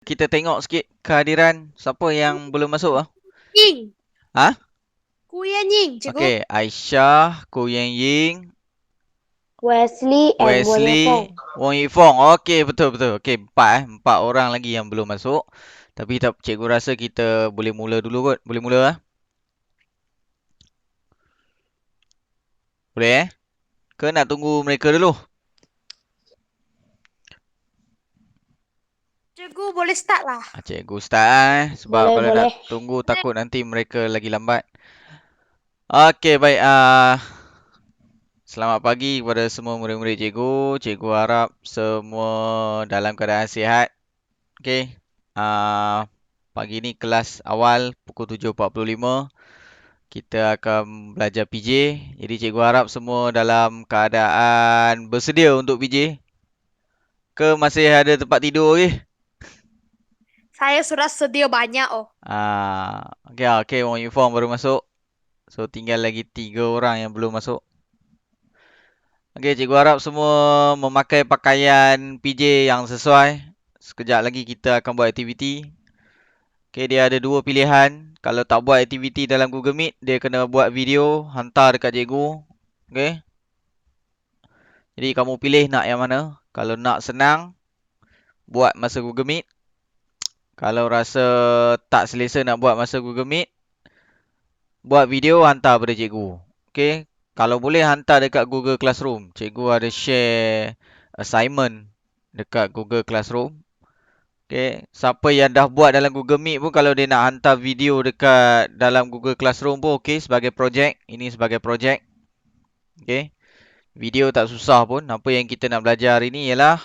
Kita tengok sikit kehadiran siapa yang belum masuk ah. Ying. Ha? Kuyan Ying, cikgu. Okey, Aisyah, Ko Yang Ying, Wesley and Won Ye Fong. Wesley, Wong Yi Fong. Okey, betul. Okey, empat orang lagi yang belum masuk. Tapi cikgu rasa kita boleh mula dulu kot. Boleh mula ah? Boleh eh? Ke nak tunggu mereka dulu? Cikgu boleh start lah. Cikgu start sebab Boleh, kalau nak boleh. tunggu takut nanti mereka lagi lambat. Okey, baik. Selamat pagi kepada semua murid-murid cikgu. Cikgu harap semua dalam keadaan sihat. Okey. Pagi ni kelas awal pukul 7.45. Kita akan belajar PJ. Jadi cikgu harap semua dalam keadaan bersedia untuk PJ. Ke masih ada tempat tidur lagi? Saya sudah sedia banyak oh. Okey, Wong Yu Fong baru masuk. So tinggal lagi 3 orang yang belum masuk. Okey, cikgu harap semua memakai pakaian PJ yang sesuai. Sekejap lagi kita akan buat aktiviti. Okey, dia ada 2 pilihan. Kalau tak buat aktiviti dalam Google Meet, dia kena buat video, hantar dekat cikgu. Okey. Jadi kamu pilih nak yang mana. Kalau nak senang, buat masa Google Meet. Kalau rasa tak selesa nak buat masa Google Meet, buat video, hantar pada cikgu. Okey. Kalau boleh hantar dekat Google Classroom. Cikgu ada share assignment dekat Google Classroom. Okay. Siapa yang dah buat dalam Google Meet pun kalau dia nak hantar video dekat dalam Google Classroom pun okey sebagai projek. Ini sebagai projek. Okay. Video tak susah pun. Apa yang kita nak belajar hari ni ialah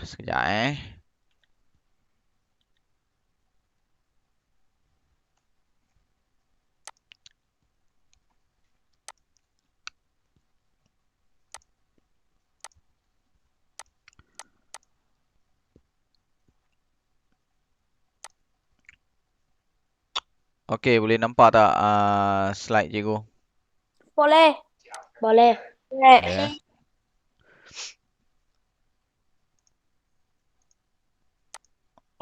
sekejap Okey, boleh nampak tak slide cikgu? Boleh. Boleh. Yeah.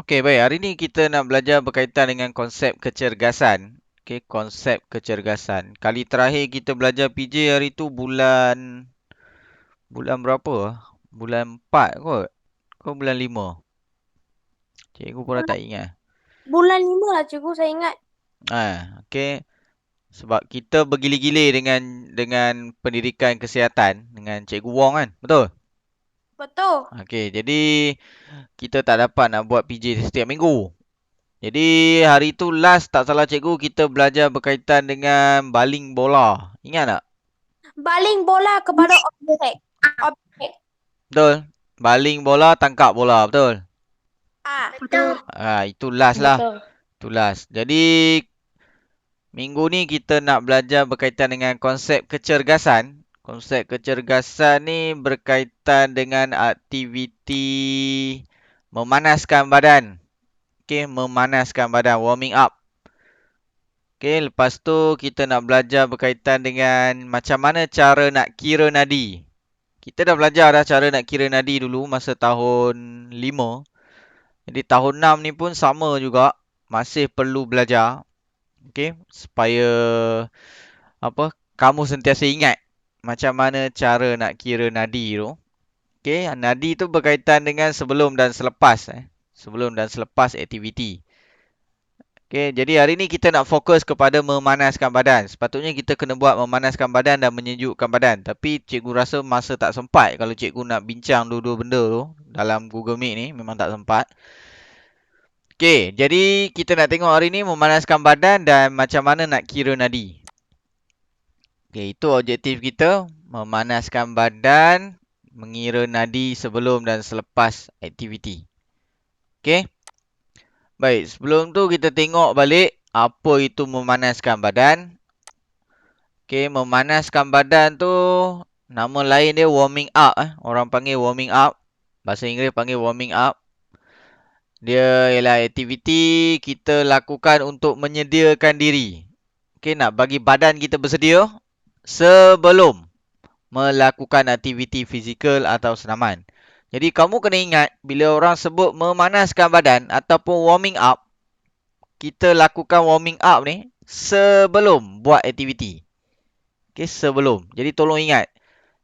Okey, baik. Hari ni kita nak belajar berkaitan dengan konsep kecergasan. Okey, konsep kecergasan. Kali terakhir kita belajar PJ hari tu bulan berapa? Bulan 4 kot. Kau bulan 5. Cikgu pun dah tak ingat. Bulan 5 lah cikgu, saya ingat. Okey. Sebab kita bergili-gili dengan pendidikan kesihatan dengan Cikgu Wong kan? Betul? Betul. Okey, jadi kita tak dapat nak buat PJ setiap minggu. Jadi hari tu last tak salah cikgu kita belajar berkaitan dengan baling bola. Ingat tak? Baling bola kepada objek. Objek. Betul. Baling bola, tangkap bola. Betul? Betul. Itu last lah. Betul. Itu last. Jadi minggu ni kita nak belajar berkaitan dengan konsep kecergasan. Konsep kecergasan ni berkaitan dengan aktiviti memanaskan badan. Okey, memanaskan badan, warming up. Okey, lepas tu kita nak belajar berkaitan dengan macam mana cara nak kira nadi. Kita dah belajar dah cara nak kira nadi dulu masa tahun 5. Jadi tahun 6 ni pun sama juga, masih perlu belajar. Okey, supaya kamu sentiasa ingat macam mana cara nak kira nadi tu. Okey, nadi tu berkaitan dengan sebelum dan selepas sebelum dan selepas aktiviti. Okey, jadi hari ni kita nak fokus kepada memanaskan badan. Sepatutnya kita kena buat memanaskan badan dan menyejukkan badan. Tapi cikgu rasa masa tak sempat kalau cikgu nak bincang dua-dua benda tu dalam Google Meet ni, memang tak sempat. Okey, jadi kita nak tengok hari ni memanaskan badan dan macam mana nak kira nadi. Okey, itu objektif kita, memanaskan badan, mengira nadi sebelum dan selepas aktiviti. Okey. Baik, sebelum tu kita tengok balik apa itu memanaskan badan. Okey, memanaskan badan tu nama lain dia warming up Orang panggil warming up. Bahasa Inggeris panggil warming up. Dia ialah aktiviti kita lakukan untuk menyediakan diri. Okey, nak bagi badan kita bersedia sebelum melakukan aktiviti fizikal atau senaman. Jadi kamu kena ingat bila orang sebut memanaskan badan ataupun warming up, kita lakukan warming up ni sebelum buat aktiviti. Okay, sebelum. Jadi tolong ingat.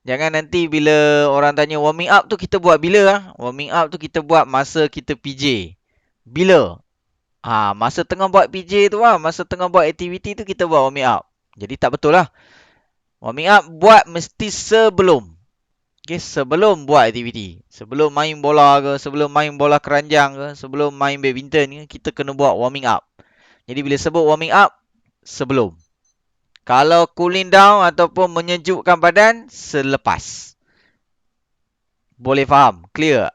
Jangan nanti bila orang tanya warming up tu kita buat bila ah? Warming up tu kita buat masa kita PJ. Bila? Masa tengah buat PJ tu lah. Masa tengah buat aktiviti tu kita buat warming up. Jadi tak betul lah. Warming up buat mesti sebelum. Okay, sebelum buat aktiviti. Sebelum main bola ke, sebelum main bola keranjang ke, sebelum main badminton ke, kita kena buat warming up. Jadi bila sebut warming up, sebelum. Kalau cooling down ataupun menyejukkan badan, selepas. Boleh faham? Clear?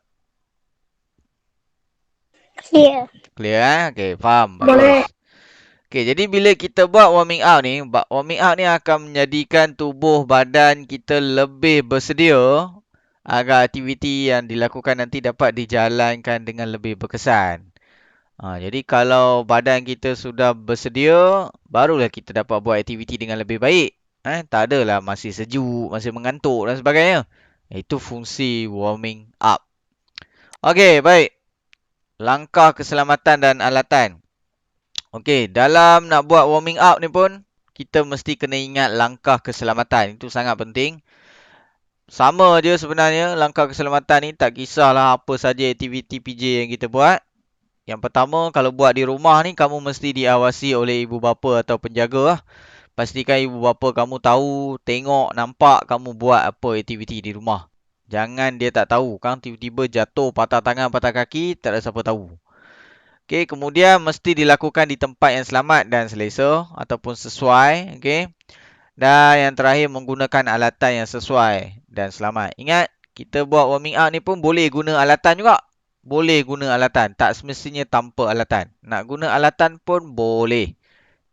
Clear. Clear eh? Okay, faham. Boleh. Bagus. Okay, jadi bila kita buat warming up ni, akan menjadikan tubuh badan kita lebih bersedia agar aktiviti yang dilakukan nanti dapat dijalankan dengan lebih berkesan. Jadi kalau badan kita sudah bersedia, barulah kita dapat buat aktiviti dengan lebih baik. Tak adalah masih sejuk, masih mengantuk dan sebagainya. Itu fungsi warming up. Okey, baik. Langkah keselamatan dan alatan. Okey, dalam nak buat warming up ni pun, kita mesti kena ingat langkah keselamatan. Itu sangat penting. Sama je sebenarnya langkah keselamatan ni, tak kisahlah apa saja aktiviti PJ yang kita buat. Yang pertama, kalau buat di rumah ni, kamu mesti diawasi oleh ibu bapa atau penjaga lah. Pastikan ibu bapa kamu tahu, tengok, nampak kamu buat apa aktiviti di rumah. Jangan dia tak tahu kan, tiba-tiba jatuh, patah tangan, patah kaki, tak ada siapa tahu. Okey, kemudian mesti dilakukan di tempat yang selamat dan selesa ataupun sesuai. Okey. Dan yang terakhir, menggunakan alatan yang sesuai dan selamat. Ingat, kita buat warming up ni pun boleh guna alatan juga. Boleh guna alatan. Tak semestinya tanpa alatan. Nak guna alatan pun boleh.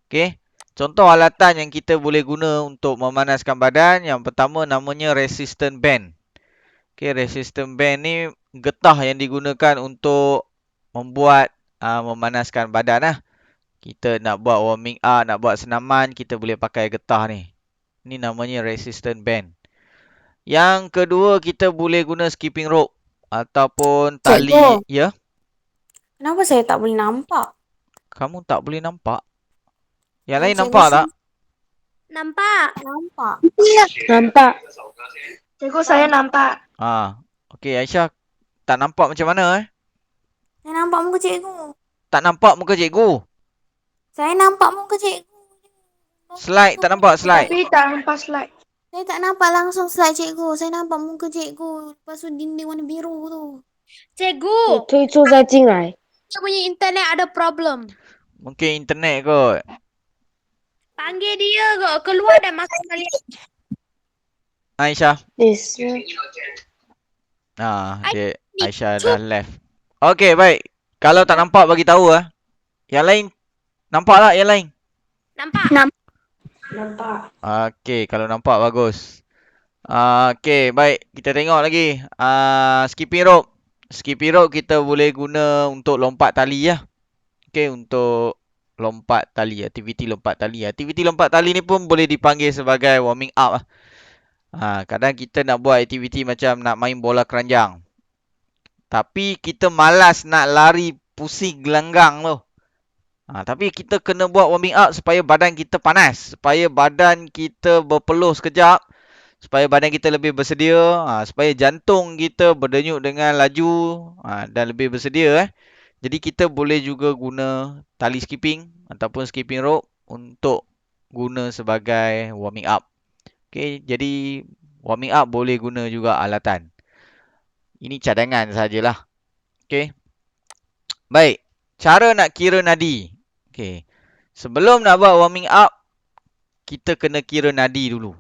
Okey. Contoh alatan yang kita boleh guna untuk memanaskan badan. Yang pertama namanya resistant band. Okey, resistant band ni getah yang digunakan untuk membuat memanaskan badan lah. Kita nak buat warming up, nak buat senaman, kita boleh pakai getah ni. Ni namanya resistant band. Yang kedua, kita boleh guna skipping rope ataupun tali. Cikgu, Ya, kenapa saya tak boleh nampak? kamu tak boleh nampak. Yang Oh, lain cikgu nampak tak? Nampak. nampak. Nampak. Cikgu, saya nampak. Okey, Aisyah tak nampak macam mana Saya nampak muka cikgu. Tak nampak muka cikgu. Saya nampak muka cikgu. Slide tak nampak slide. Tapi tak nampak slide. Saya tak nampak langsung slide cikgu. Saya nampak muka cikgu. Lepas tu dinding warna biru tu. 你 Cikgu, 推出再进来。 dia punya internet ada problem. Mungkin internet kot. Panggil dia ke keluar dan masuk balik. Aisyah. 你是 Dia ni Aisyah dah left. Okey, baik. Kalau tak nampak bagi tahu Yang lain nampak tak yang lain? Nampak? nampak. Okey, kalau nampak bagus. Okey, baik. Kita tengok lagi. Skipping rope. Skipping rope kita boleh guna untuk lompat tali ya. Okey, untuk lompat tali, aktiviti lompat tali. Aktiviti lompat tali ni pun boleh dipanggil sebagai warming up lah. Kadang kita nak buat aktiviti macam nak main bola keranjang. Tapi kita malas nak lari pusing gelanggang tu. Tapi kita kena buat warming up supaya badan kita panas. Supaya badan kita berpeluh sekejap. Supaya badan kita lebih bersedia. Supaya jantung kita berdenyut dengan laju. Dan lebih bersedia. Jadi kita boleh juga guna tali skipping ataupun skipping rope untuk guna sebagai warming up. Okay, jadi warming up boleh guna juga alatan. Ini cadangan sajalah. Okay. Baik. Cara nak kira nadi. Okay. Sebelum nak buat warming up, kita kena kira nadi dulu.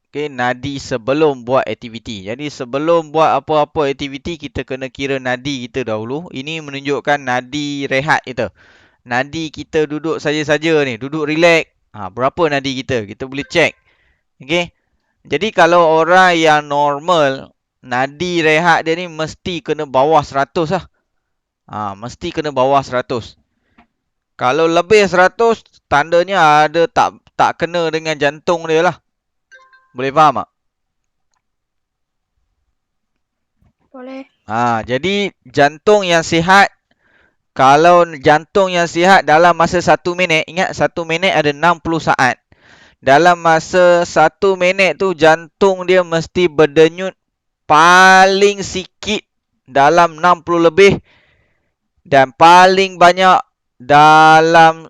Okay, nadi sebelum buat aktiviti. Jadi sebelum buat apa-apa aktiviti, kita kena kira nadi kita dahulu. Ini menunjukkan nadi rehat kita. Nadi kita duduk saja-saja ni. Duduk relax. Berapa nadi kita? Kita boleh check. Okay. Jadi kalau orang yang normal, nadi rehat dia ni mesti kena bawah 100 lah. Mesti kena bawah 100. Kalau lebih 100, tandanya ada tak kena dengan jantung dia lah. Boleh faham tak? Boleh. Jadi jantung yang sihat, kalau jantung yang sihat dalam masa 1 minit, ingat 1 minit ada 60 saat. Dalam masa 1 minit tu jantung dia mesti berdenyut paling sikit dalam 60 lebih dan paling banyak dalam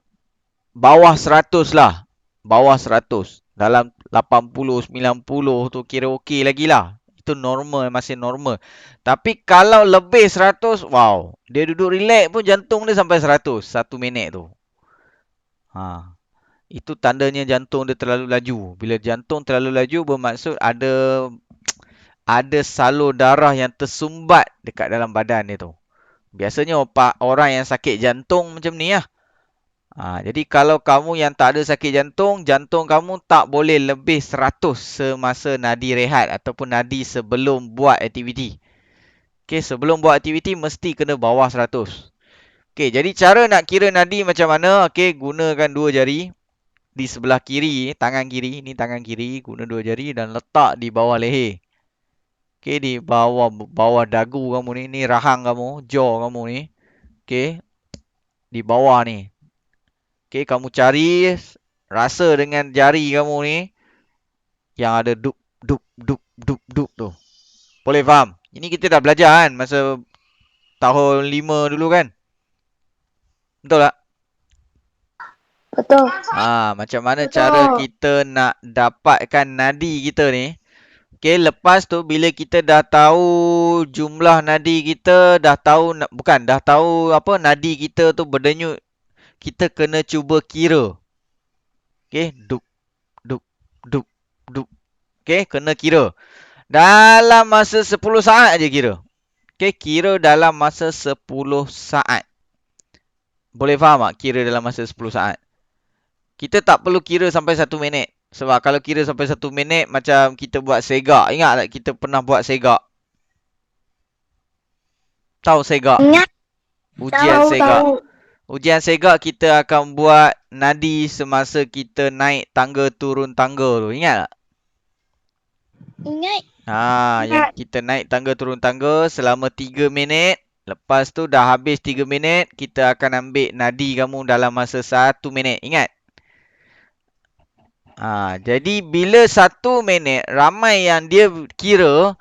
bawah 100 lah. Bawah 100. Dalam 80, 90 tu kira okey lagi lah. Itu normal, masih normal. Tapi kalau lebih 100, wow. Dia duduk relax pun jantung dia sampai 100. 1 minit tu. Itu tandanya jantung dia terlalu laju. Bila jantung terlalu laju bermaksud ada salur darah yang tersumbat dekat dalam badan dia tu. Biasanya orang yang sakit jantung macam ni lah. Jadi kalau kamu yang tak ada sakit jantung, jantung kamu tak boleh lebih 100 semasa nadi rehat ataupun nadi sebelum buat aktiviti. Okey, sebelum buat aktiviti mesti kena bawah 100. Okey, jadi cara nak kira nadi macam mana? Okey, gunakan 2 jari di sebelah kiri, tangan kiri. Ni tangan kiri, guna 2 jari dan letak di bawah leher. Okey, di bawah dagu kamu ni. Ni rahang kamu, jaw kamu ni. Okey, di bawah ni. Okey, kamu cari, rasa dengan jari kamu ni yang ada dup dup dup dup dup tu. Boleh faham? Ini kita dah belajar kan masa tahun 5 dulu kan? Betul tak? Betul. Macam mana cara kita nak dapatkan nadi kita ni? Okey, lepas tu bila kita dah tahu jumlah nadi kita, dah tahu nadi kita tu berdenyut, kita kena cuba kira. Okey, dup dup dup dup. Okey, kena kira. Dalam masa 10 saat aja kira. Okey, kira dalam masa 10 saat. Boleh faham tak kira dalam masa 10 saat? Kita tak perlu kira sampai 1 minit. Sebab kalau kira sampai 1 minit, macam kita buat segak. Ingat tak kita pernah buat segak? Tahu segak? Ingat. Ujian segak. Ujian segak kita akan buat nadi semasa kita naik tangga turun tangga tu. Ingat tak? Ingat. Yang kita naik tangga turun tangga selama 3 minit. Lepas tu dah habis 3 minit, kita akan ambil nadi kamu dalam masa 1 minit. Ingat? Jadi bila 1 minit, ramai yang dia kira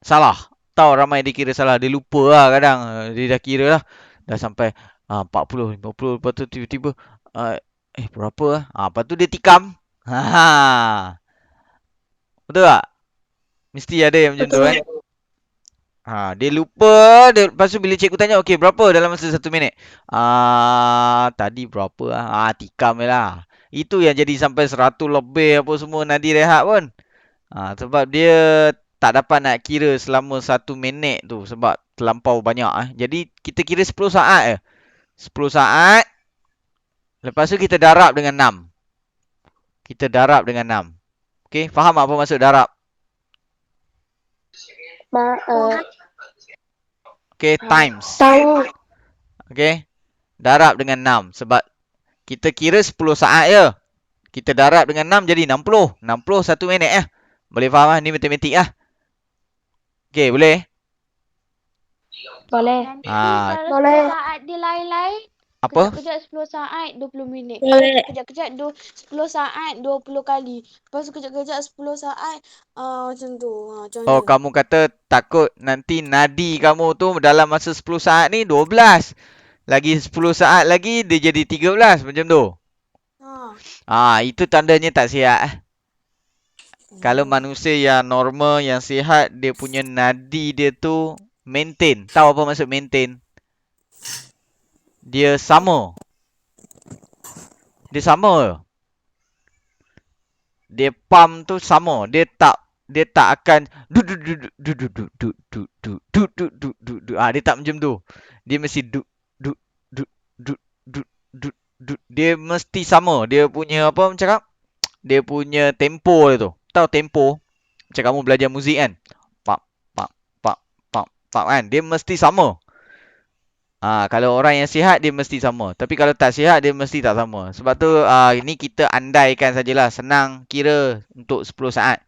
salah. Tahu ramai dia kira salah. Dia lupa lah kadang. Dia dah kira lah. Dah sampai 40, 50. Lepas tu tiba-tiba, berapa lah? Lepas tu dia tikam. Betul tak? Mesti ada yang macam tu kan? Dia lupa. Lepas tu bila cikgu tanya, okey berapa dalam masa 1 minit? Tadi berapa lah? Tikam je lah. Itu yang jadi sampai 100 lebih apa semua nadi rehat pun. Sebab dia tak dapat nak kira selama 1 minit tu. Sebab terlampau banyak. Jadi kita kira 10 saat je. 10 saat. Lepas tu kita darab dengan 6. Kita darab dengan 6. Okey, faham apa maksud darab? Okey, times. Tahu. Okey. Darab dengan 6. Sebab kita kira 10 saat je. Kita darab dengan 6 jadi 60. 60 1 minit lah. Boleh faham lah? Ni matematik lah. Okey, boleh? Boleh. Nanti Ah. kalau Boleh. 10 saat dia lain-lain. Apa? Kejap-kejap 10 saat 20 minit. Boleh. Kejap-kejap 10 saat 20 kali. Lepas tu kejap-kejap 10 saat macam tu. Macam Oh, kamu kata takut nanti nadi kamu tu dalam masa 10 saat ni 12. Lagi 10 saat lagi dia jadi 13 macam tu. Itu tandanya tak sihat. Kalau manusia yang normal, yang sihat, dia punya nadi dia tu maintain. Tahu apa maksud maintain? Dia sama. Dia sama. Dia pump tu sama. Dia tak akan dia tak macam tu. Dia mesti dia mesti sama. Dia punya apa macam cakap? Dia punya tempo dia tu. Tahu tempo? Macam kamu belajar muzik kan? Pak kan? Dia mesti sama. Kalau orang yang sihat dia mesti sama. Tapi kalau tak sihat dia mesti tak sama. Sebab tu ini kita andaikan sajalah. Senang kira untuk 10 saat.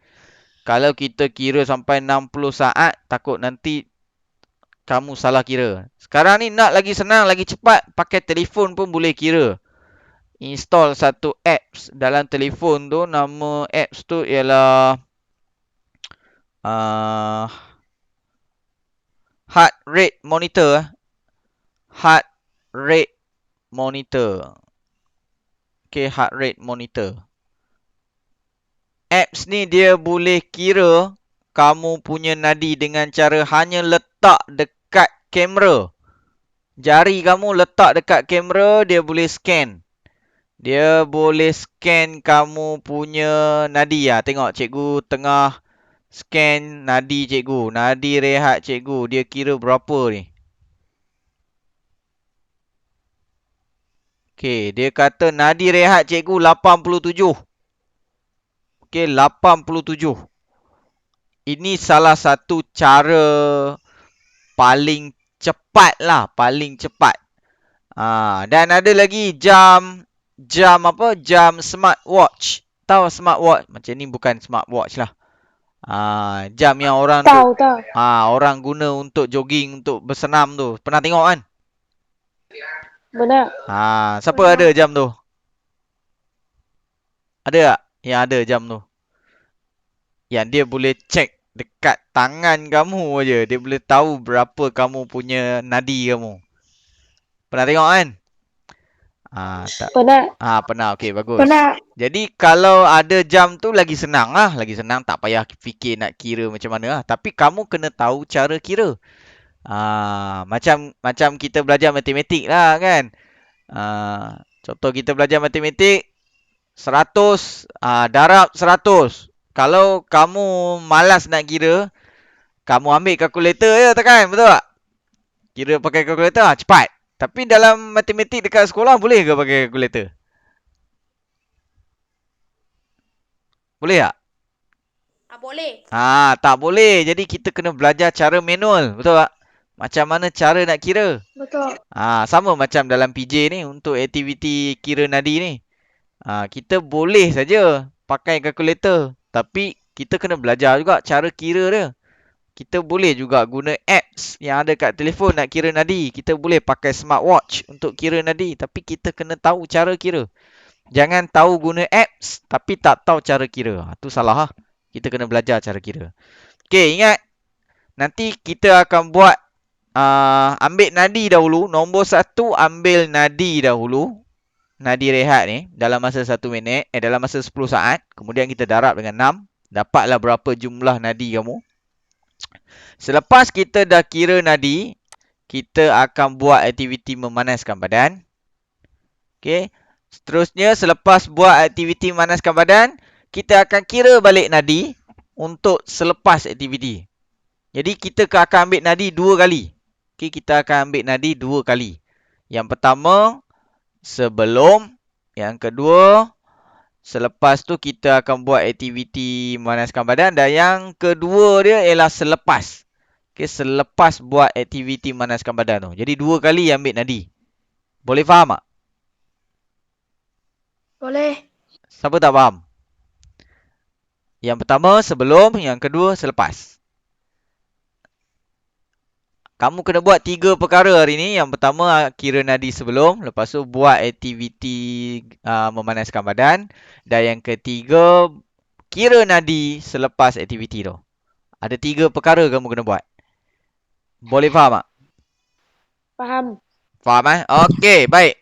Kalau kita kira sampai 60 saat, takut nanti kamu salah kira. Sekarang ni nak lagi senang, lagi cepat, pakai telefon pun boleh kira. Install satu apps dalam telefon tu, nama apps tu ialah uh, heart rate monitor. Heart rate monitor. Okay, heart rate monitor. Apps ni dia boleh kira kamu punya nadi dengan cara hanya letak dekat kamera. Jari kamu letak dekat kamera, dia boleh scan. Dia boleh scan kamu punya nadi. Tengok cikgu tengah scan nadi cikgu. Nadi rehat cikgu. Dia kira berapa ni? Okey, dia kata nadi rehat cikgu 87. Okey, 87. Ini salah satu cara paling cepat lah. Paling cepat. Dan ada lagi jam apa? Jam smartwatch. Tahu smartwatch? Macam ni bukan smartwatch lah. Jam yang orang tu Tahu. orang guna untuk jogging, untuk bersenam tu. Pernah tengok kan? Benar. Siapa ada jam tu? Ada tak? Yang ada jam tu. Yang dia boleh check dekat tangan kamu aja. Dia boleh tahu berapa kamu punya nadi kamu. Pernah tengok kan? Tak. Benar. Pernah. Okey, bagus. Benar. Jadi kalau ada jam tu lagi senang lah. Lagi senang, tak payah fikir nak kira macam mana lah. Tapi kamu kena tahu cara kira. Macam kita belajar matematik lah kan. Contoh kita belajar matematik 100 darab 100. Kalau kamu malas nak kira, kamu ambil kalkulator je tekan, betul tak? Kira pakai kalkulator cepat. Tapi dalam matematik dekat sekolah boleh ke pakai kalkulator? Boleh tak? Boleh. Tak boleh. Jadi kita kena belajar cara manual, betul tak? Macam mana cara nak kira. Betul. Sama macam dalam PJ ni untuk aktiviti kira nadi ni. Kita boleh saja pakai kalkulator. Tapi kita kena belajar juga cara kira dia. Kita boleh juga guna apps yang ada kat telefon nak kira nadi. Kita boleh pakai smartwatch untuk kira nadi. Tapi kita kena tahu cara kira. Jangan tahu guna apps tapi tak tahu cara kira. Itu salah lah. Kita kena belajar cara kira. Okey, ingat. Nanti kita akan buat ambil nadi dahulu. Nombor 1 ambil nadi dahulu. Nadi rehat ni dalam masa 1 minit. Dalam masa 10 saat. Kemudian kita darab dengan 6. Dapatlah berapa jumlah nadi kamu. Selepas kita dah kira nadi, kita akan buat aktiviti memanaskan badan. Okey. Seterusnya, selepas buat aktiviti memanaskan badan, kita akan kira balik nadi untuk selepas aktiviti. Jadi, kita akan ambil nadi 2 kali. Okey, kita akan ambil nadi 2 kali. Yang pertama, sebelum. Yang kedua, selepas tu kita akan buat aktiviti memanaskan badan. Dan yang kedua dia ialah selepas. Okay, selepas buat aktiviti manaskan badan tu. Jadi 2 kali ambil nadi. Boleh faham tak? Boleh. Siapa tak faham? Yang pertama sebelum, yang kedua selepas. Kamu kena buat 3 perkara hari ni. Yang pertama kira nadi sebelum. Lepas tu buat aktiviti memanaskan badan. Dan yang ketiga kira nadi selepas aktiviti tu. Ada 3 perkara kamu kena buat. Boleh faham tak? Faham. Faham Okey, baik.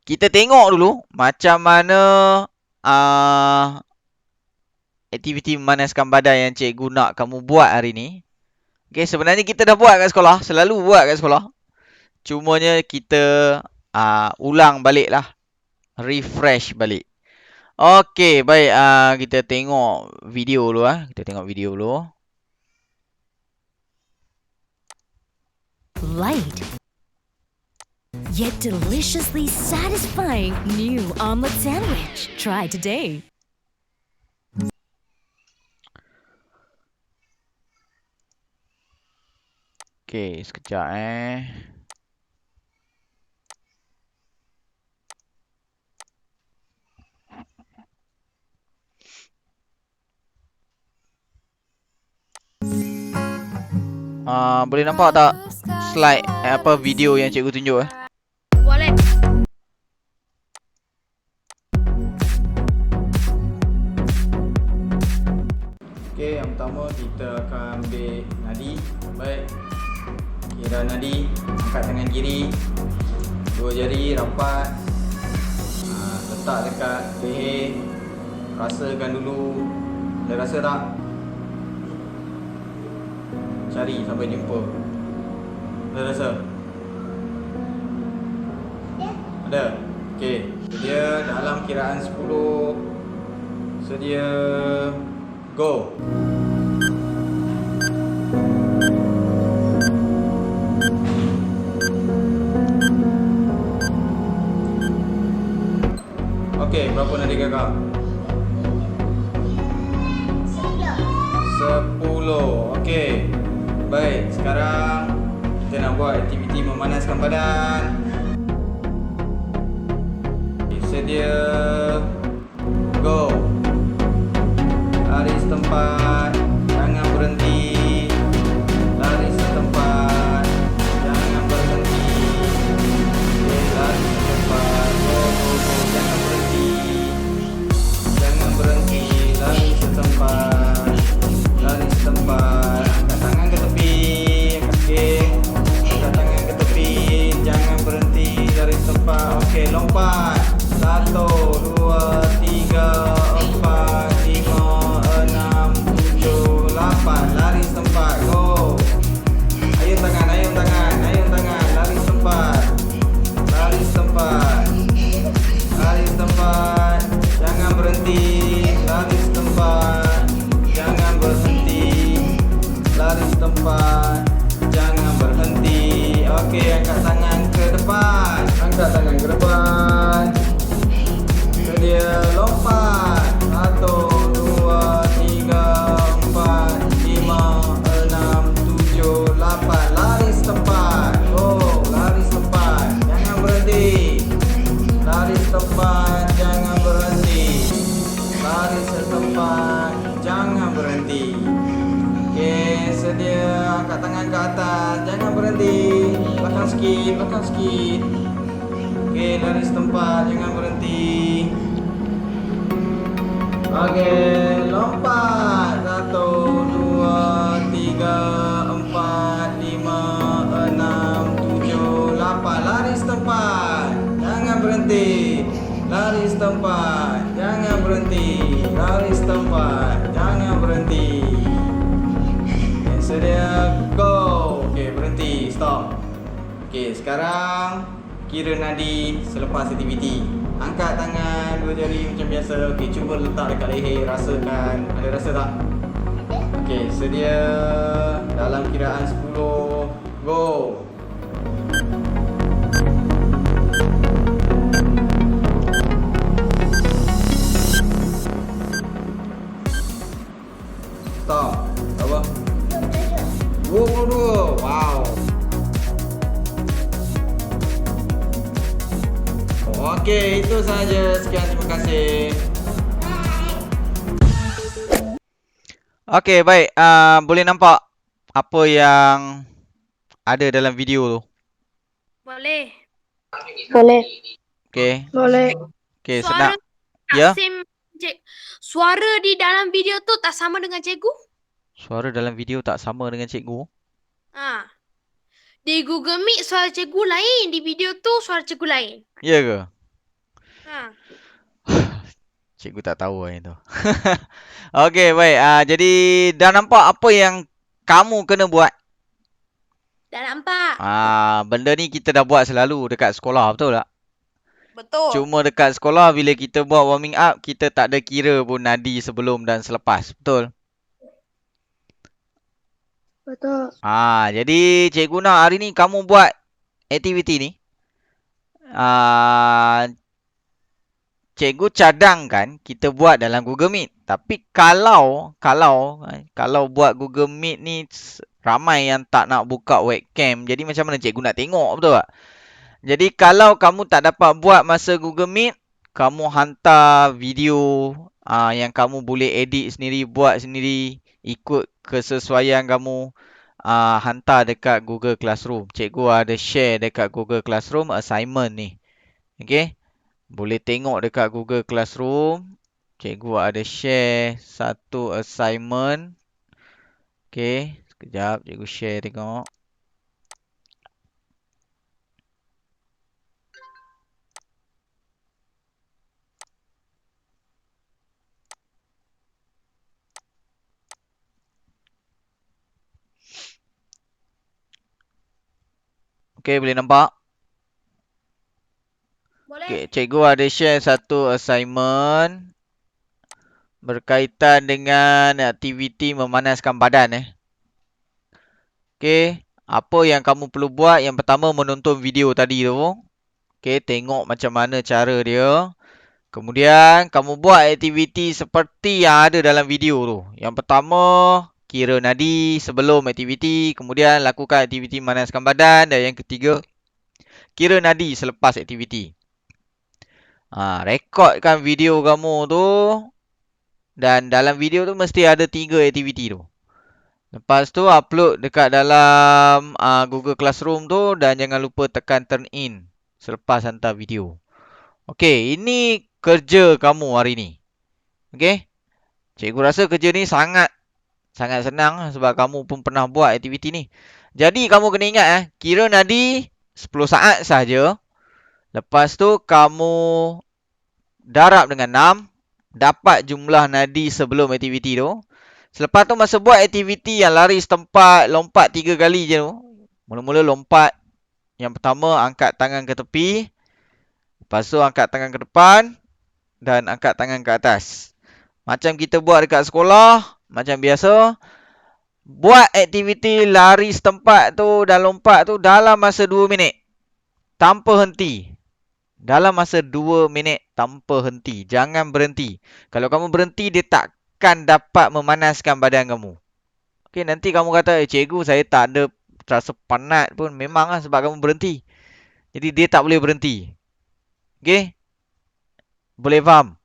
Kita tengok dulu macam mana aktiviti memanaskan badan yang cikgu nak kamu buat hari ni. Okey, sebenarnya kita dah buat kat sekolah. Selalu buat kat sekolah. Cumanya kita ulang balik lah. Refresh balik. Okey, baik. Kita tengok video dulu. Kita tengok video dulu. Light, yet deliciously satisfying new omelet sandwich. Try today. Okey, sekejap Boleh nampak tak slide apa video yang cikgu tunjuk Boleh. Okey, yang pertama kita akan ambil nadi. Baik. Kira nadi, angkat tangan kiri. Dua jari rapat. Letak dekat leher. Rasakan dulu. Ada rasa tak? Cari sampai jumpa. Ada rasa? Ada? Okey. Sedia dalam kiraan 10. Sedia. Go. Okey, berapa nadi kakak? 10. Okey. Baik, sekarang kita nak buat aktiviti memanaskan badan. Okay, sedia. Go. Lari setempat, jangan berhenti. Lari setempat, jangan berhenti. Okay, lari setempat. Go, go, go. Jangan berhenti. Jangan berhenti. Lari setempat. Lari setempat. Angkat tangan ke tepi. Okey. Angkat tangan ke tepi. Jangan berhenti. Lari setempat. Okey, lompat. 1, 2, 3, 4, 5, 6, 7, 8. Lari setempat. Go. Ayun tangan, ayun tangan, ayun tangan. Lari setempat. Lari setempat. Lari setempat. Jangan berhenti. Lari setempat. Jangan berhenti. Lari setempat. Jangan berhenti. Okey, angkat tangan ke depan. Angkat tangan ke depan. Sedia lompat. 1, 2, 3, 4, 5, 6, 7, 8. Lari setempat. Go, lari setempat. Jangan berhenti. Lari setempat. Jangan berhenti. Lari setempat. Jangan berhenti. Okey, sedia angkat tangan ke atas. Jangan berhenti. Belakang sikit, belakang sikit. Okey, lari setempat. Jangan berhenti. Okey, lompat. 1, 2, 3, 4, 5, 6, 7, 8. Lari setempat. Jangan berhenti. Lari setempat. Jangan berhenti. Lari setempat. Jangan berhenti. Okay, sedia. Go. Okey, berhenti. Stop. Okey, sekarang kira nadi selepas aktiviti. Angkat tangan, dua jari macam biasa. Okey, cuba letak dekat leher, rasakan. Ada rasa tak? Okey, sedia. Dalam kiraan 10. Go. Stop. Berapa? 22. Wow. Okey, itu sahaja. Sekian, terima kasih. Okey, baik. Boleh nampak apa yang ada dalam video tu? Boleh. Boleh. Okey. Boleh. Okey, Suara senang. tak Ya? same, suara di dalam video tu tak sama dengan cikgu? Suara dalam video tak sama dengan cikgu. Ha. Di Google Meet suara cikgu lain, di video tu suara cikgu lain. Ya ke? Ha. Cikgu tak tahu yang tu. Okey, baik. Jadi dah nampak apa yang kamu kena buat? Dah nampak? Benda ni kita dah buat selalu dekat sekolah, betul tak? Betul. Cuma dekat sekolah bila kita buat warming up, kita tak ada kira pun nadi sebelum dan selepas. Betul? Betul. Jadi cikgu nak hari ni kamu buat aktiviti ni. Cikgu cadangkan kita buat dalam Google Meet. Tapi kalau buat Google Meet ni ramai yang tak nak buka webcam. Jadi macam mana cikgu nak tengok, betul tak? Jadi kalau kamu tak dapat buat masa Google Meet, kamu hantar video yang kamu boleh edit sendiri, buat sendiri, ikut kesesuaian kamu. hantar dekat Google Classroom. Cikgu ada share dekat Google Classroom assignment ni. Okey. Boleh tengok dekat Google Classroom. Cikgu ada share satu assignment. Okey. Sekejap cikgu share tengok. Okey, boleh nampak? Boleh? Okey, cikgu ada share satu assignment berkaitan dengan aktiviti memanaskan badan. Okey, apa yang kamu perlu buat? Yang pertama menonton video tadi tu. Okey, tengok macam mana cara dia. Kemudian kamu buat aktiviti seperti yang ada dalam video tu. Yang pertama, kira nadi sebelum aktiviti. Kemudian lakukan aktiviti memanaskan badan. Dan yang ketiga, kira nadi selepas aktiviti. Rekodkan video kamu tu. Dan dalam video tu mesti ada 3 aktiviti tu. Lepas tu upload dekat dalam Google Classroom tu. Dan jangan lupa tekan turn in selepas hantar video. Okey, ini kerja kamu hari ni. Okey. Cikgu rasa kerja ni sangat senang sebab kamu pun pernah buat aktiviti ni. Jadi kamu kena ingat kira nadi 10 saat saja. Lepas tu kamu darab dengan 6. Dapat jumlah nadi sebelum aktiviti tu. Selepas tu masa buat aktiviti yang lari setempat, lompat 3 kali je tu. Mula-mula lompat. Yang pertama angkat tangan ke tepi. Lepas tu angkat tangan ke depan. Dan angkat tangan ke atas. Macam kita buat dekat sekolah. Macam biasa. Buat aktiviti lari setempat tu dan lompat tu dalam masa 2 minit. Tanpa henti. Dalam masa 2 minit tanpa henti. Jangan berhenti. Kalau kamu berhenti, dia takkan dapat memanaskan badan kamu. Okey, nanti kamu kata, cikgu saya tak ada rasa penat pun. Memanglah sebab kamu berhenti. Jadi dia tak boleh berhenti. Okey? Boleh faham?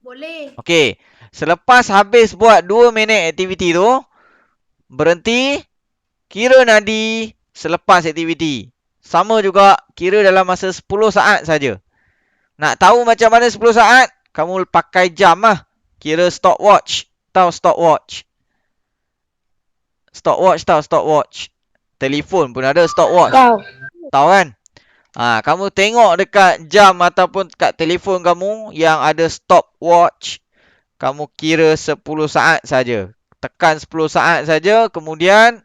Boleh. Okey. Selepas habis buat 2 minit aktiviti tu, berhenti, kira nadi selepas aktiviti. Sama juga, kira dalam masa 10 saat saja. Nak tahu macam mana 10 saat? Kamu pakai jam lah. Kira stopwatch. Tahu stopwatch? Stopwatch tahu stopwatch? Telefon pun ada stopwatch. Tahu kan? Kamu tengok dekat jam ataupun kat telefon kamu yang ada stopwatch. Kamu kira 10 saat saja. Tekan 10 saat saja. Kemudian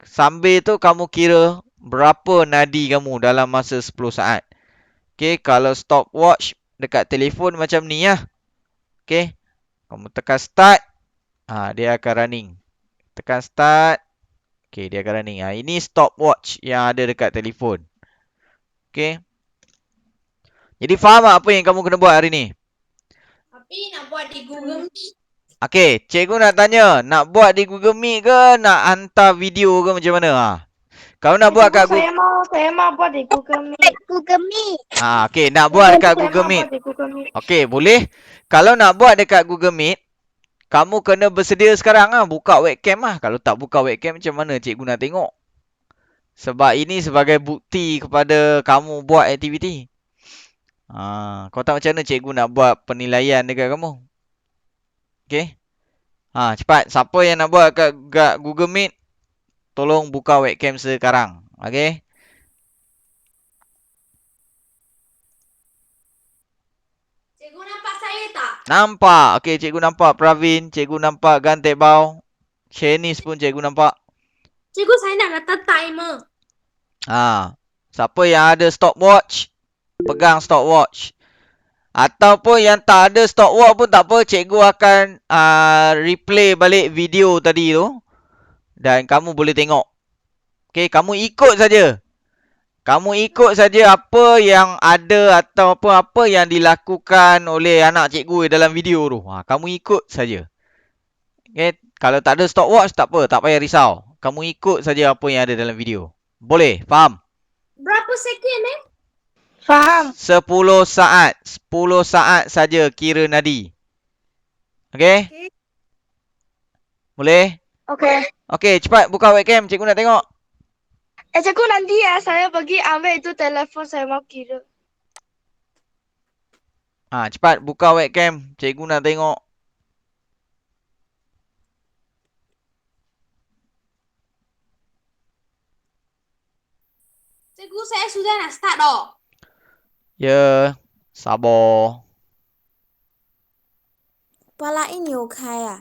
sambil tu kamu kira berapa nadi kamu dalam masa 10 saat. Okey, kalau stopwatch dekat telefon macam ni lah. Okey. Kamu tekan start. Dia akan running. Tekan start. Okey, dia akan running. Ini stopwatch yang ada dekat telefon. Okey. Jadi faham tak apa yang kamu kena buat hari ni? Tapi nak buat di Google Meet. Okey, cikgu nak tanya. Nak buat di Google Meet ke? Nak hantar video ke macam mana? Kalau nak buat kat Google... Saya mau buat di Google Meet. Google Meet. Okey, nak buat dekat Google Meet. Okey, boleh. Kalau nak buat dekat Google Meet, kamu kena bersedia sekarang lah. Buka webcam lah. Kalau tak buka webcam, macam mana cikgu nak tengok? Sebab ini sebagai bukti kepada kamu buat aktiviti. Kau tahu macam mana cikgu nak buat penilaian dekat kamu? Okey. Cepat. Siapa yang nak buat kat Google Meet, tolong buka webcam sekarang. Okey. Cikgu nampak saya tak? Nampak. Okey, cikgu nampak Pravin. Cikgu nampak Gantek Bau. Shanice pun cikgu nampak. Cikgu saya nak letak timer. Siapa yang ada stopwatch, pegang stopwatch. Ataupun yang tak ada stopwatch pun tak apa. Cikgu akan replay balik video tadi tu. Dan kamu boleh tengok. Okey, kamu ikut saja. Kamu ikut saja apa yang ada atau apa yang dilakukan oleh anak cikgu dalam video tu. Kamu ikut saja. Okey, kalau tak ada stopwatch tak apa, tak payah risau. Kamu ikut saja apa yang ada dalam video. Boleh? Faham? Berapa second Faham. 10 saat. 10 saat saja kira nadi. Okey? Okey. Boleh? Okey. Okey, cepat buka webcam. Cikgu nak tengok. Cikgu nanti ya saya pergi ambil itu telefon saya mau kira. Cepat buka webcam. Cikgu nak tengok. Cikgu, saya sudah nak start dah. Ya, sabar. Kepala ini okay ah.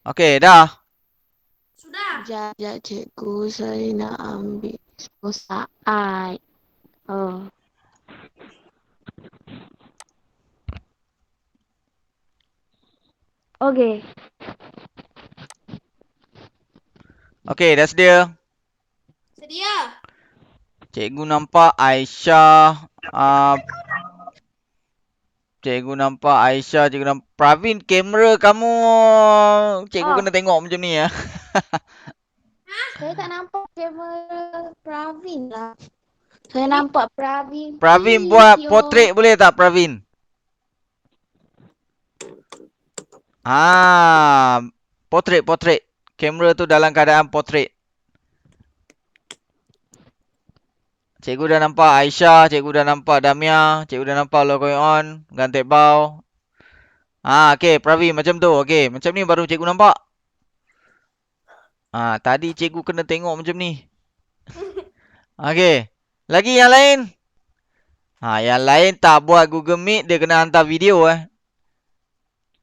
Okey, dah. Sudah. Sekejap cikgu, saya nak ambil 10 saat. Oh. Okey. Okey, dah sedia. Sedia. Cikgu nampak Aisyah. Cikgu nampak Aisyah. Cikgu nampak Pravin, kamera kamu. Cikgu kena tengok macam ni ya. Saya tak nampak kamera Pravin lah. Saya nampak Pravin. Pravin buat portrait boleh tak, Pravin? Portrait. Kamera tu dalam keadaan portrait. Cikgu dah nampak Aisyah, cikgu dah nampak Damia, cikgu dah nampak Logoy On, Gantek Bau. Okey, Pravin macam tu. Okey, macam ni baru cikgu nampak. Tadi cikgu kena tengok macam ni. Okey. Lagi yang lain? Yang lain tak buat Google Meet, dia kena hantar video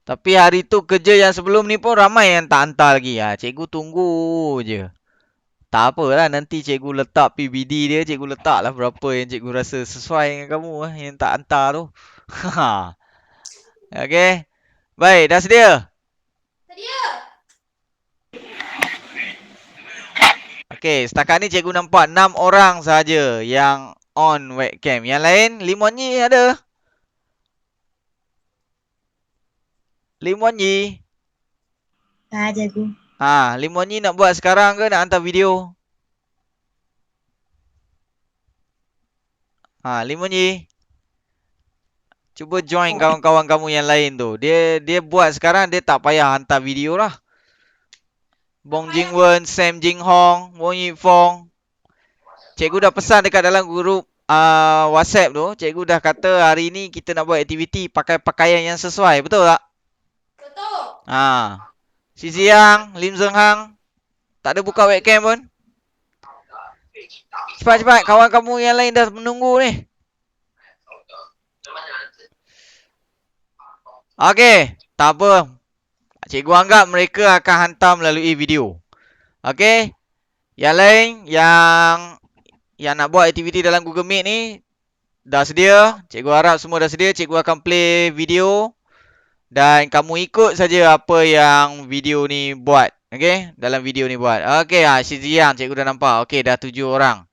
Tapi hari tu kerja yang sebelum ni pun ramai yang tak hantar lagi. Cikgu tunggu je. Tak apalah, nanti cikgu letak PBD dia, cikgu letaklah berapa yang cikgu rasa sesuai dengan kamu yang tak hantar tu. Okey. Baik, dah sedia? Sedia. Okey, setakat ni cikgu nampak 6 orang saja yang on webcam. Yang lain, Lim Wan Yi ada? Lim Wan Yi? Cikgu. Lim Wan Yi nak buat sekarang ke nak hantar video? Lim Wan Yi. Cuba join kawan-kawan kamu yang lain tu. Dia buat sekarang, dia tak payah hantar video lah. Bong Jing Wen, Sam Jing Hong, Wong Yi Fong. Cikgu dah pesan dekat dalam grup WhatsApp tu. Cikgu dah kata hari ni kita nak buat aktiviti pakai pakaian yang sesuai. Betul tak? Betul. Si Ziang, Lim Zeng Hang. Tak ada buka webcam pun. Cepat-cepat, kawan kamu yang lain dah menunggu ni. Okey, tak apa. Cikgu anggap mereka akan hantar melalui video. Okey. Yang lain yang nak buat aktiviti dalam Google Meet ni dah sedia. Cikgu harap semua dah sedia. Cikgu akan play video dan kamu ikut saja apa yang video ni buat. Okey, dalam video ni buat. Okey, si Ziang cikgu dah nampak. Okey, dah 7 orang.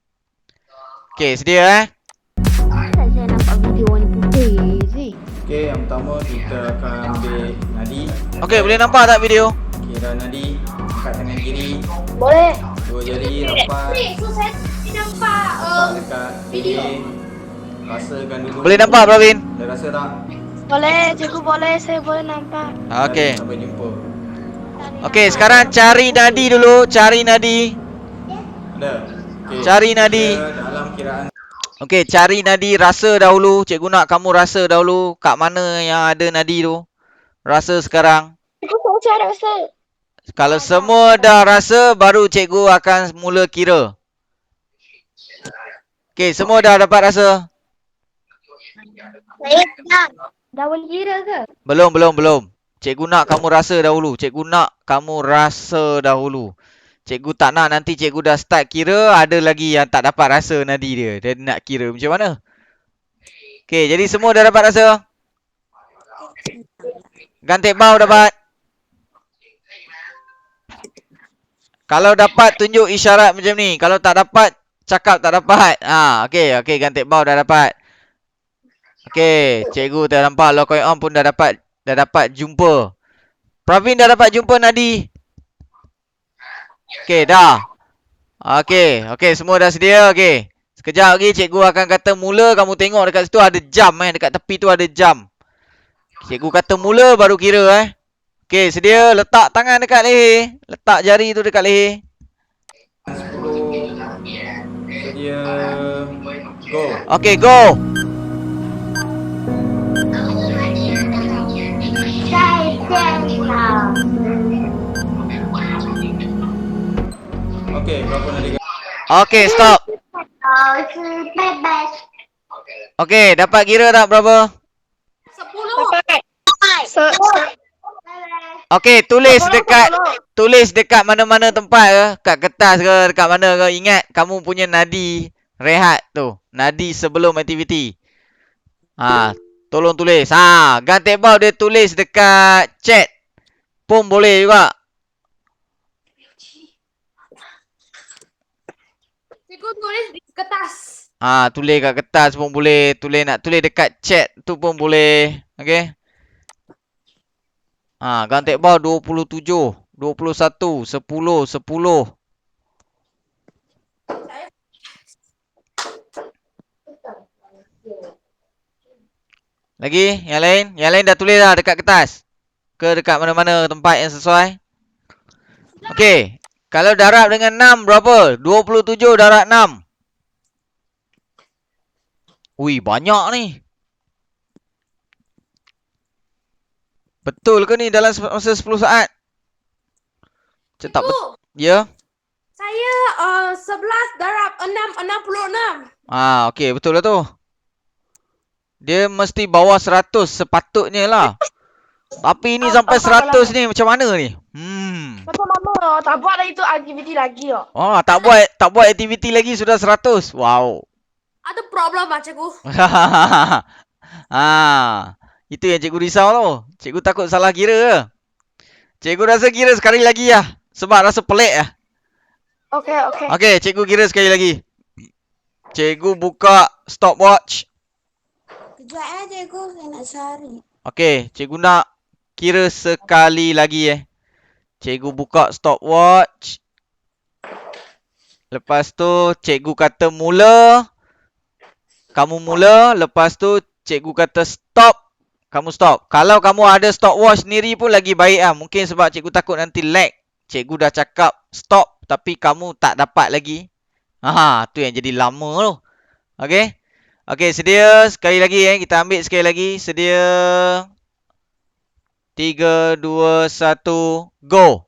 Okey, sedia Saya nampak video warna putih Zik. Okey, yang pertama kita akan ambil nadi. Okey, boleh nampak tak video? Kira nadi, angkat tangan kiri, Boleh. dua jari rapat, So saya nampak letak dekat video. Rasakan dulu. Boleh nampak, Pravin? Dah rasa tak? Boleh, cikgu boleh. Saya boleh nampak. Okey. Sampai jumpa. Okey, sekarang cari nadi dulu. Cari nadi. Ada. Okey. Cari nadi. Kita dalam kiraan Okey, cari nadi. Rasa dahulu. Cikgu nak kamu rasa dahulu kat mana yang ada nadi tu. Rasa sekarang. Cikgu saya rasa. Kalau semua dah rasa, baru cikgu akan mula kira. Okey, semua dah dapat rasa? Saya dah. Dah boleh kira ke? Belum. Cikgu nak kamu rasa dahulu. Cikgu tak nak nanti cikgu dah start kira, ada lagi yang tak dapat rasa nadi dia. Dia nak kira macam mana? Okey, jadi semua dah dapat rasa? Gantek bau dapat? Kalau dapat, tunjuk isyarat macam ni. Kalau tak dapat, cakap tak dapat. Okey, gantek bau dah dapat. Okey, cikgu dah nampak. Lokoy On pun dah dapat jumpa. Pravin dah dapat jumpa Nadi? Okey, dah. Okey, semua dah sedia. Okey. Sekejap lagi cikgu akan kata mula. Kamu tengok dekat situ ada jam dekat tepi tu ada jam. Cikgu kata mula baru kira Okey, sedia. Letak tangan dekat leher. Letak jari tu dekat leher. 10. Sedia. Go. Okey, go. Okey, berapa nak dekat? Okey, stop. Okey, dapat kira tak berapa? 10. Dapat. Okey, tulis dekat mana-mana tempat ke, kat kertas ke, dekat mana ke. Ingat kamu punya nadi rehat tu. Nadi sebelum aktiviti. Tolong tulis. Gantik bau dia tulis dekat chat pun boleh juga. Cikgu tulis di kertas. Tulis kat kertas pun boleh. Nak tulis dekat chat tu pun boleh. Okey. Gantik bau 27, 21, 10, 10. Lagi? Yang lain? Yang lain dah tulis dah dekat kertas? Ke dekat mana-mana tempat yang sesuai? Okey. Kalau darab dengan 6 berapa? 27 darab 6. Ui, banyak ni. Betul ke ni dalam masa 10 saat? Cetak Cikgu, Ya? saya 11 darab 6, 66. Okey, betul lah tu. Dia mesti bawah 100 sepatutnya lah. Tapi ni sampai 100 ni macam mana ni? Kenapa mama tak buat lagi tu aktiviti lagi Tak buat aktiviti lagi sudah 100. Wow. Ada problem cikgu. Itu yang cikgu risau tu. Cikgu takut salah kira ke? Cikgu rasa kira sekali lagi lah. Sebab rasa pelik lah. Okey. Okey, cikgu kira sekali lagi. Cikgu buka stopwatch. Kejap cikgu, saya nak cari. Okey, cikgu nak kira sekali lagi Cikgu buka stopwatch. Lepas tu cikgu kata mula. Kamu mula. Lepas tu cikgu kata stop. Kamu stop. Kalau kamu ada stopwatch sendiri pun lagi baik lah. Mungkin sebab cikgu takut nanti lag. Cikgu dah cakap stop tapi kamu tak dapat lagi. Tu yang jadi lama tu. Okey. Okey, sedia. Sekali lagi kita ambil sekali lagi. Sedia. 3, 2, 1, go.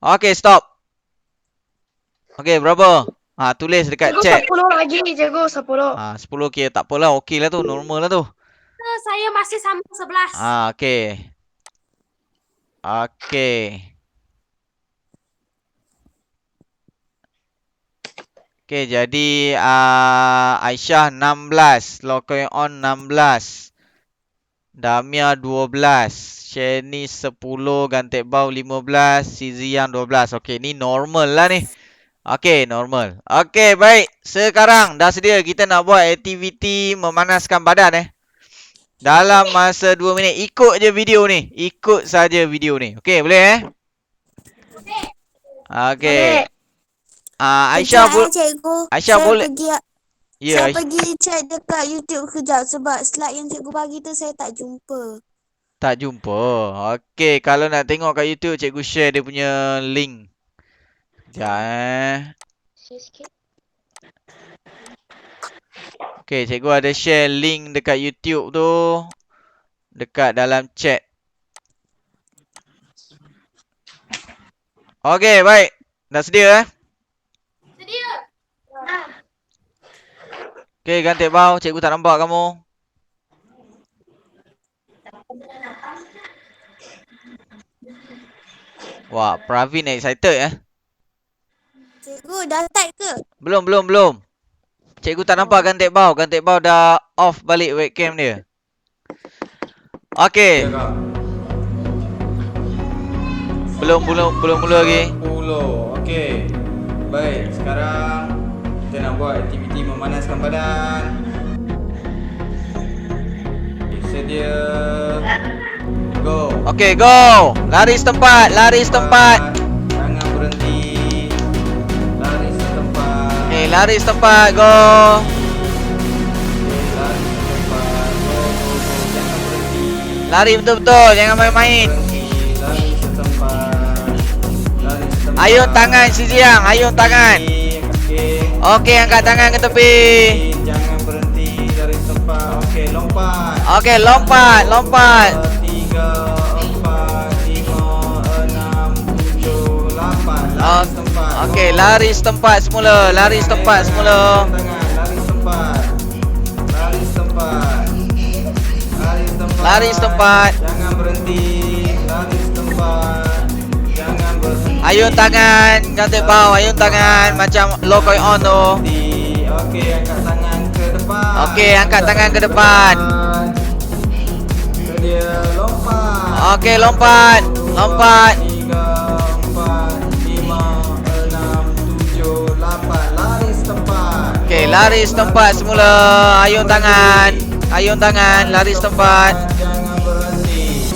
Okey, stop. Okey, berapa? Tulis dekat Cikgu chat. 10 lagi, cikgu 10. 10 okey, tak apalah. Okey lah tu, normal lah tu. Saya masih sama 11. Okey. Okey. Okey, jadi Aisyah 16, Lokoy On 16. Damia 12. Sheni 10, Gantek Bau 15, Sizian 12. Okey, ni normal lah ni. Okey, normal. Okey, baik. Sekarang dah sedia kita nak buat aktiviti memanaskan badan dalam masa 2 minit. Ikut je video ni. Ikut saja video ni. Okey, boleh Okey. Aisyah cikgu. Aisyah saya boleh. Pergi, Ya, saya pergi check dekat YouTube kejap sebab slide yang cikgu bagi tu saya tak jumpa. tak jumpa. Okey, kalau nak tengok kat YouTube cikgu share dia punya link. Sekejap Okey, cikgu ada share link dekat YouTube tu. Dekat dalam chat. Okey, baik. Dah sedia Sedia. Okey, Gantek Bau. Cikgu tak nampak kamu. Wah, Pravin excited Cikgu dah type ke? Belum. Cikgu tak nampak Gantek Bau. Gantek Bau dah off balik webcam dia. Okey. Ya, Kak. Belum mula lagi. 10. Okey. Baik, sekarang kita nak buat aktiviti memanaskan badan. Okay, sedia. Go. Okey, go. Lari setempat, lari setempat. Jangan berhenti. Lari setempat. Okey, lari setempat, go. Okay, lari setempat. Go, go, go. Jangan berhenti. Lari betul-betul, jangan main-main. Berhenti. Lari setempat. Lari setempat. Ayun tangan si Ziang, ayun tangan. Okey. Okey, angkat tangan ke tepi. Jangan berhenti dari tempat. Okey, lompat. Okey, lompat, lompat. 3, 4, 5, 6, 7, 8. Oh, Lari setempat. okey, lari setempat semula, lari setempat semula. Tangan, lari setempat. Lari setempat. Lari setempat. Lari setempat. Jangan berhenti. Lari setempat. Jangan berhenti. Ayun tangan, gantik bau, ayun tangan macam low koi on tu. Berhenti. Okey, angkat tangan ke depan. Okey, angkat tangan ke depan. Sedia, lompat. Okey, lompat, lompat. 3, 4, 5, 6, 7, 8. Lari setempat. Okey, lari setempat semula. Ayun tangan, ayun tangan, lari setempat. Jangan berhenti.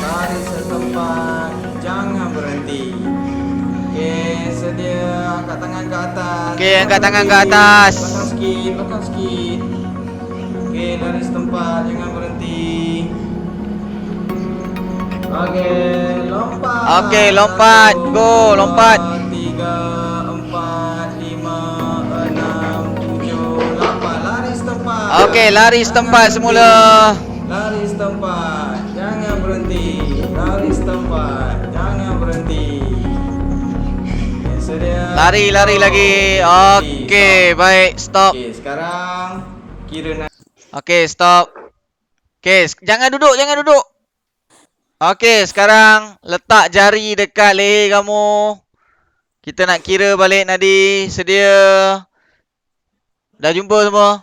Lari setempat. Jangan berhenti. Okey, sedia. Angkat tangan ke atas. Okey, angkat tangan ke atas. Belakang sikit, belakang sikit. Okey, lari setempat. Jangan berhenti. Okey, lompat. Okey, lompat. Go, lompat. 3, 4, 5, 6, 7, 8. Lari setempat. Okey, lari setempat semula. Lari setempat. Jangan berhenti. Lari setempat. Jangan berhenti. Okey, sedia. Lari, lari lagi. Okey, baik, stop. Okey, sekarang kira nak. Okey, stop. Okey, jangan duduk, jangan duduk. Okey, sekarang letak jari dekat leher kamu. Kita nak kira balik Nadi. Sedia. Dah jumpa semua?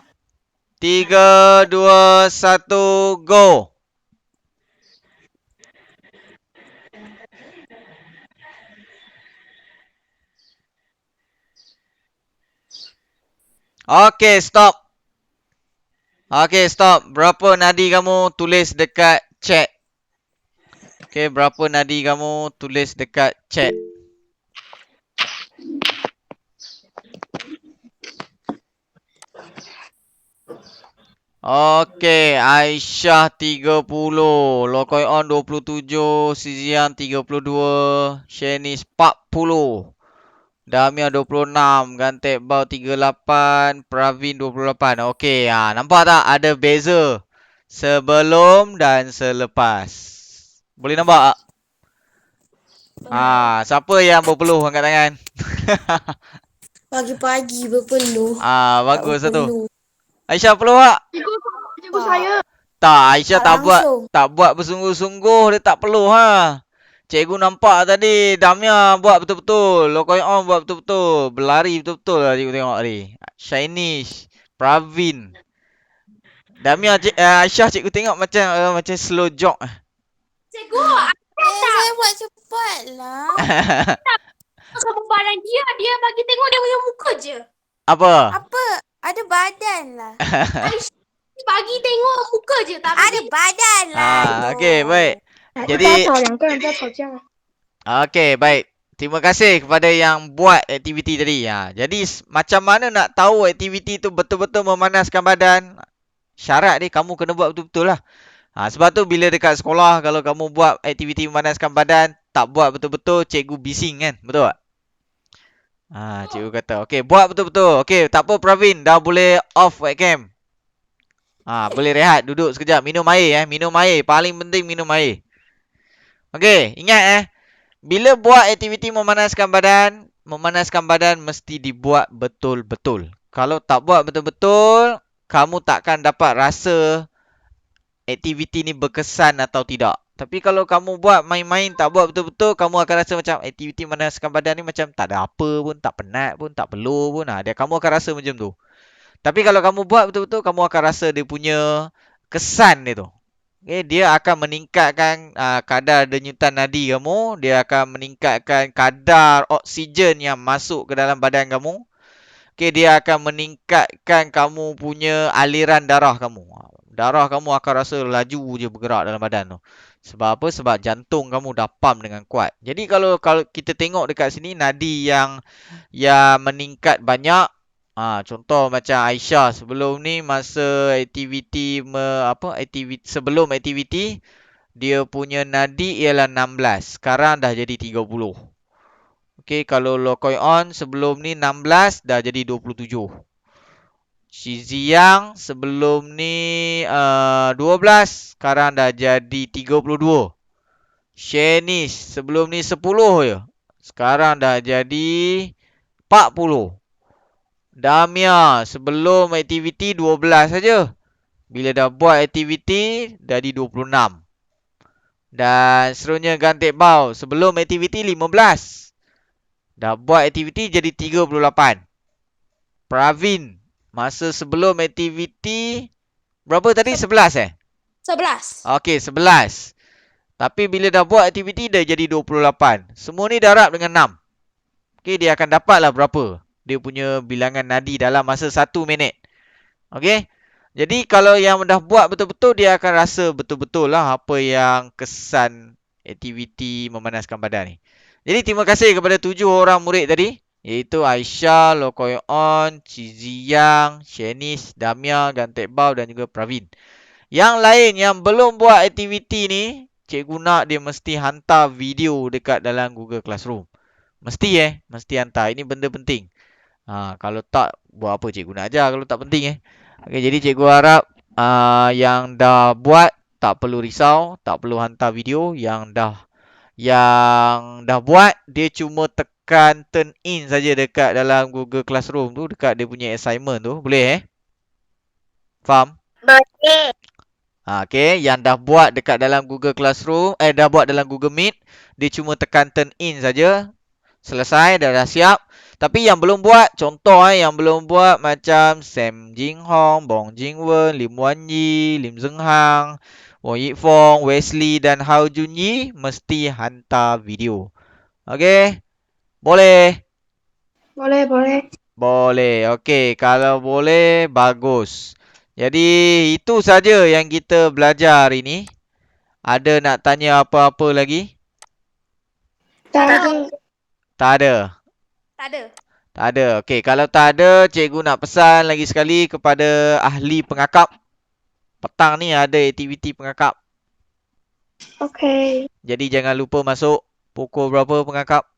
3, 2, 1, go. Okey, stop. Okey, stop. Berapa nadi kamu tulis dekat chat. Okey, berapa nadi kamu tulis dekat chat. Okey, Aisyah 30, Lokoi On 27, Sizian 32, Shenis 40, Damia 26, Gantek Bau 38, Pravin 28. Okey, nampak tak ada beza sebelum dan selepas. Boleh nampak tak? Siapa yang berpeluh angkat tangan? Pagi-pagi berpeluh. Bagus Tak satu. berpeluh. Aisyah peluh tak? Cikgu saya. Tak, Aisyah Tak tak buat langsung. tak buat bersungguh-sungguh, dia tak peluh ha. Cikgu nampak tadi Damia buat betul-betul, Lokoi On buat betul-betul, berlari betul-betul lah cikgu tengok tadi. Shinish, Pravin. Damia Aisyah cikgu tengok macam slow jog. Cikgu, Saya buat cepat lah. sama barang dia. Dia bagi tengok dia punya muka je. Apa? Apa? Ada badan lah. Dia bagi tengok muka je. Tak Ada badan lah. Okey, baik. 不 Jadi 要吵，两个人在吵架。 okey, baik. Terima kasih kepada yang buat aktiviti tadi. Jadi macam mana nak tahu aktiviti tu betul-betul memanaskan badan? Syarat ni kamu kena buat betul-betul lah. Sebab tu bila dekat sekolah kalau kamu buat aktiviti memanaskan badan, tak buat betul-betul, cikgu bising kan? Betul tak? Cikgu kata, okey, buat betul-betul. Okey, tak apa Pravin, dah boleh off webcam. Boleh rehat, duduk sekejap, minum air minum air, paling penting minum air. Okey, ingat bila buat aktiviti memanaskan badan mesti dibuat betul-betul. Kalau tak buat betul-betul, kamu takkan dapat rasa aktiviti ni berkesan atau tidak. Tapi kalau kamu buat main-main, tak buat betul-betul, kamu akan rasa macam aktiviti memanaskan badan ni macam tak ada apa pun, tak penat pun, tak perlu pun. Kamu akan rasa macam tu. Tapi kalau kamu buat betul-betul, kamu akan rasa dia punya kesan dia tu. Okay, dia akan meningkatkan kadar denyutan nadi kamu. Dia akan meningkatkan kadar oksigen yang masuk ke dalam badan kamu. Okay, dia akan meningkatkan kamu punya aliran darah kamu. Darah kamu akan rasa laju je bergerak dalam badan tu. Sebab apa? Sebab jantung kamu dah pump dengan kuat. Jadi kalau kita tengok dekat sini nadi yang meningkat banyak. Contoh macam Aisyah sebelum ni masa aktiviti sebelum aktiviti dia punya nadi ialah 16. Sekarang dah jadi 30. Okey, kalau Lokoi On sebelum ni 16 dah jadi 27. Shijiang sebelum ni 12, sekarang dah jadi 32. Shanice sebelum ni 10 je. Sekarang dah jadi 40. Damia sebelum aktiviti 12 saja. Bila dah buat aktiviti jadi 26. Dan seterusnya Gantek Bao sebelum aktiviti 15. Dah buat aktiviti jadi 38. Pravin masa sebelum aktiviti berapa tadi? 11 11. Okey, 11. Tapi bila dah buat aktiviti dah jadi 28. Semua ni darab dengan 6. Okey, dia akan dapatlah berapa dia punya bilangan nadi dalam masa 1 minit. Okey. Jadi kalau yang dah buat betul-betul dia akan rasa betul-betul lah apa yang kesan aktiviti memanaskan badan ni. Jadi terima kasih kepada 7 orang murid tadi, iaitu Aisyah, Lokoi On, Ciziang, Shanice, Damia, Gantek Bao dan juga Pravin. Yang lain yang belum buat aktiviti ni, cikgu nak dia mesti hantar video dekat dalam Google Classroom. Mesti mesti hantar. Ini benda penting. Kalau tak, buat apa cikgu nak ajar kalau tak penting Okay, jadi cikgu harap yang dah buat tak perlu risau, tak perlu hantar video. Yang dah buat, dia cuma tekan turn in saja dekat dalam Google Classroom tu, dekat dia punya assignment tu. Boleh Faham? Boleh. Okay, yang dah buat dekat dalam Google Classroom, dah buat dalam Google Meet, dia cuma tekan turn in saja. Selesai, dah siap. Tapi yang belum buat, contoh yang belum buat macam Sam Jing Hong, Bong Jing Wen, Lim Wan Yi, Lim Zeng Hang, Wong Yik Fong, Wesley dan Hao Jun Yi mesti hantar video. Okey? Boleh? Boleh. Boleh. Okey, kalau boleh bagus. Jadi itu saja yang kita belajar hari ini. Ada nak tanya apa-apa lagi? Tak ada. Tak ada. Tak ada. Tak ada. Okey, kalau tak ada, cikgu nak pesan lagi sekali kepada ahli pengakap. Petang ni ada aktiviti pengakap. Okey. Jadi jangan lupa masuk. Pukul berapa pengakap?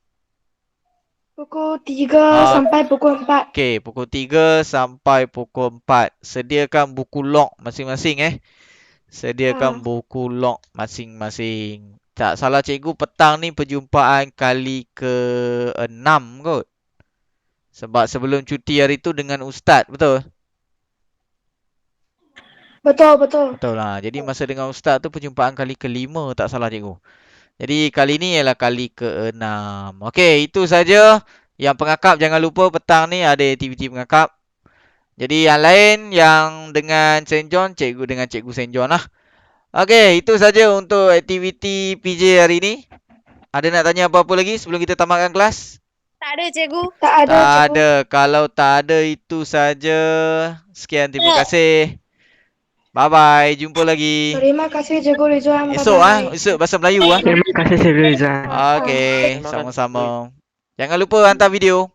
Pukul 3 sampai pukul 4. Okey, pukul 3 sampai pukul 4. Sediakan buku log masing-masing Sediakan buku log masing-masing. Tak salah cikgu, petang ni perjumpaan kali ke-6 kot. Sebab sebelum cuti hari tu dengan ustaz, betul? Betul. Betul lah. Jadi masa dengan ustaz tu perjumpaan kali ke-5, tak salah cikgu. Jadi kali ni ialah kali ke-6. Okey, itu saja. Yang pengakap jangan lupa petang ni ada aktiviti pengakap. Jadi yang lain yang dengan St. John, cikgu dengan cikgu St. John lah. Okey, itu saja untuk aktiviti PJ hari ni. Ada nak tanya apa-apa lagi sebelum kita tamatkan kelas? Tak ada, cikgu. Tak ada, Tak cikgu. ada. Kalau tak ada, itu saja. Sekian, terima kasih. Bye-bye. Jumpa lagi. Terima kasih, Cikgu Rizwan. Esok Bye-bye. esok bahasa Melayu Terima kasih Cikgu Rizal. Okey, Terima kasih. sama-sama. Jangan lupa hantar video.